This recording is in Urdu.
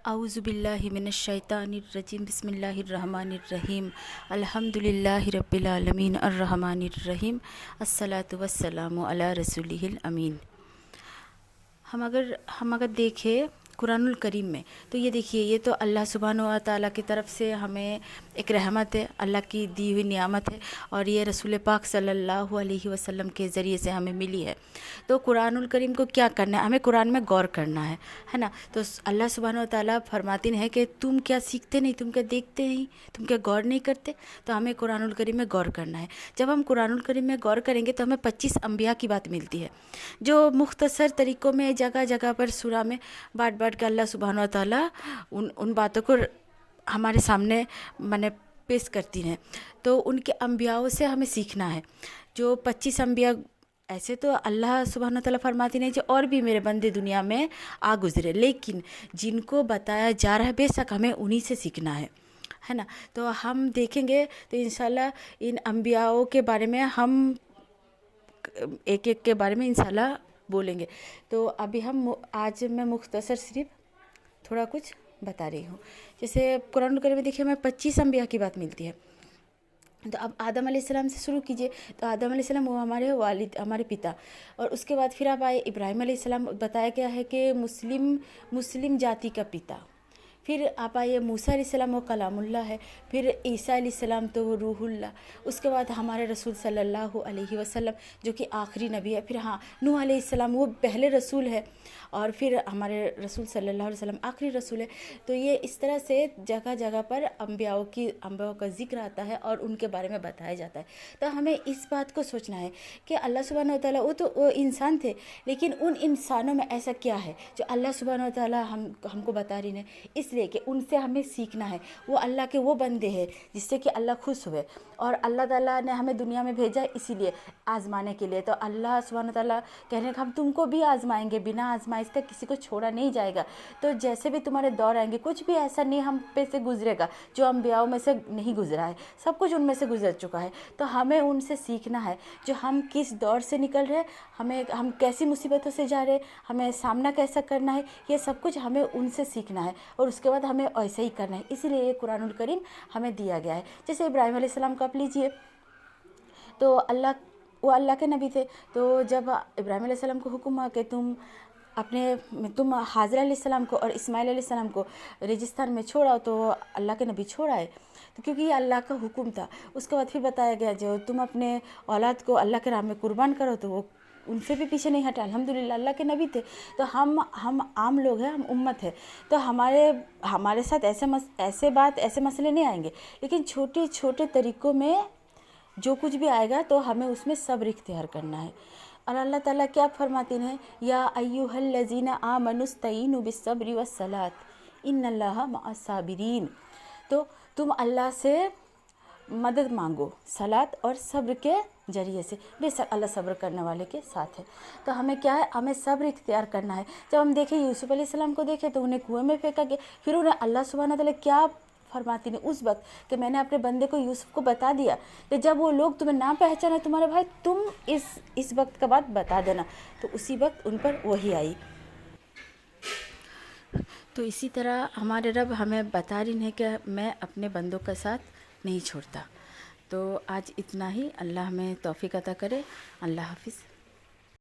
اعوذ باللہ من الشیطان الرجیم بسم اللہ الرحمن الرحیم الحمدللہ رب العالمین الرحمن الرحیم الصلاۃ والسلام علی رسولہ الامین۔ ہم اگر دیکھیں قرآن الکریم میں تو یہ دیکھیے، یہ تو اللہ سبحانہ و تعالیٰ کی طرف سے ہمیں ایک رحمت ہے، اللہ کی دی ہوئی نعمت ہے، اور یہ رسول پاک صلی اللہ علیہ وسلم کے ذریعے سے ہمیں ملی ہے۔ تو قرآن الکریم کو کیا کرنا ہے؟ ہمیں قرآن میں غور کرنا ہے نا۔ تو اللہ سبحانہ و تعالیٰ فرماتے ہیں کہ تم کیا سیکھتے نہیں، تم کیا دیکھتے نہیں، تم کیا غور نہیں کرتے؟ تو ہمیں قرآن الکریم میں غور کرنا ہے۔ جب ہم قرآن الکریم میں غور کریں گے تو ہمیں 25 انبیاء کی بات ملتی ہے، جو مختصر طریقوں میں جگہ جگہ پر سورہ میں بات کہ اللہ سبحانہ و تعالیٰ ان باتوں کو ہمارے سامنے پیش کرتی ہیں۔ تو ان کے انبیاءوں سے ہمیں سیکھنا ہے۔ جو 25 انبیاء ایسے تو اللہ سبحانہ و تعالیٰ فرماتی ہیں جو اور بھی میرے بندے دنیا میں آ گزرے، لیکن جن کو بتایا جا رہا ہے بے شک ہمیں انہی سے سیکھنا ہے نا۔ تو ہم دیکھیں گے تو انشاءاللہ ان انبیاءوں کے بارے میں ہم ایک ایک کے بارے میں انشاءاللہ بولیں گے۔ تو ابھی آج میں مختصر صرف تھوڑا کچھ بتا رہی ہوں۔ جیسے قرآن الکریم میں دیکھیے ہمیں 25 انبیاء کی بات ملتی ہے۔ تو اب آدم علیہ السلام سے شروع کیجئے، تو آدم علیہ السلام وہ ہمارے والد، ہمارے پتا، اور اس کے بعد پھر آپ آئے ابراہیم علیہ السلام، بتایا گیا ہے کہ مسلم جاتی کا پتا۔ پھر آپ آئیے موسیٰ علیہ السلام، وہ کلام اللہ ہے۔ پھر عیسیٰ علیہ السلام تو وہ روح اللہ۔ اس کے بعد ہمارے رسول صلی اللہ علیہ وسلم جو کہ آخری نبی ہے۔ پھر نوح علیہ السلام وہ پہلے رسول ہے، اور پھر ہمارے رسول صلی اللہ علیہ وسلم آخری رسول ہے۔ تو یہ اس طرح سے جگہ جگہ پر انبیاء کا ذکر آتا ہے اور ان کے بارے میں بتایا جاتا ہے۔ تو ہمیں اس بات کو سوچنا ہے کہ اللہ سبحانہ و تعالیٰ وہ انسان تھے، لیکن ان انسانوں میں ایسا کیا ہے جو اللہ سبحانہ و تعالیٰ ہم کو بتا رہی ہیں، اس لیے کہ ان سے ہمیں سیکھنا ہے۔ وہ اللہ کے وہ بندے ہیں جس سے کہ اللہ خوش ہوئے، اور اللہ تعالیٰ نے ہمیں دنیا میں بھیجا اسی لیے آزمانے کے لیے۔ تو اللہ سبحانہ و تعالیٰ کہہ رہے ہیں کہ ہم تم کو بھی آزمائیں گے، بنا آزمائش کے کسی کو چھوڑا نہیں جائے گا۔ تو جیسے بھی تمہارے دور آئیں گے، کچھ بھی ایسا نہیں ہم پہ سے گزرے گا جو انبیاء میں سے نہیں گزرا ہے، سب کچھ ان میں سے گزر چکا ہے۔ تو ہمیں ان سے سیکھنا ہے، جو ہم کس دور سے نکل رہے، ہم کیسی مصیبتوں سے جا رہے، ہمیں سامنا کیسا کرنا ہے، یہ سب کچھ ہمیں ان سے سیکھنا ہے، اور اس کے بعد ہمیں ایسے ہی کرنا ہے۔ اسی لیے یہ قرآن الکریم ہمیں دیا گیا ہے۔ جیسے ابراہیم علیہ السلام کو آپ لیجئے، تو وہ اللہ کے نبی تھے۔ تو جب ابراہیم علیہ السلام کو حکم ہوا کہ تم حاضر علیہ السلام کو اور اسماعیل علیہ السلام کو ریگستان میں چھوڑاؤ، تو اللہ کے نبی چھوڑ آئے، تو کیونکہ یہ اللہ کا حکم تھا۔ اس کے بعد پھر بتایا گیا جو تم اپنے اولاد کو اللہ کے راہ میں قربان کرو، تو وہ ان سے بھی پیچھے نہیں ہٹا۔ الحمدللہ اللہ کے نبی تھے۔ تو ہم عام لوگ ہیں، ہم امت ہے، تو ہمارے ساتھ ایسے مسئلے نہیں آئیں گے، لیکن چھوٹے طریقوں میں جو کچھ بھی آئے گا تو ہمیں اس میں صبر اختیار کرنا ہے۔ اور اللہ تعالیٰ کیا فرماتے ہیں؟ یا ایھا الذین آمنوا استعینوا بالصبر والصلاۃ ان اللہ مع الصابرین۔ تو تم اللہ سے مدد مانگو صلاۃ اور صبر کے ذریعے سے، بے شک اللہ صبر کرنے والے کے ساتھ ہے۔ تو ہمیں کیا ہے؟ ہمیں صبر اختیار کرنا ہے۔ جب ہم دیکھیں یوسف علیہ السلام کو دیکھیں تو انہیں کنویں میں پھینکا گیا، پھر انہیں اللہ سبحانہ تعالیٰ کیا فرماتی ہیں اس وقت کہ میں نے اپنے بندے کو یوسف کو بتا دیا کہ جب وہ لوگ تمہیں نہ پہچانا تمہارے بھائی، تم اس وقت کا بات بتا دینا، تو اسی وقت ان پر وحی آئی۔ تو اسی طرح ہمارے رب ہمیں بتا رہی ہیں کہ میں اپنے بندوں کا ساتھ نہیں چھوڑتا۔ تو آج اتنا ہی، اللہ ہمیں توفیق عطا کرے۔ اللہ حافظ۔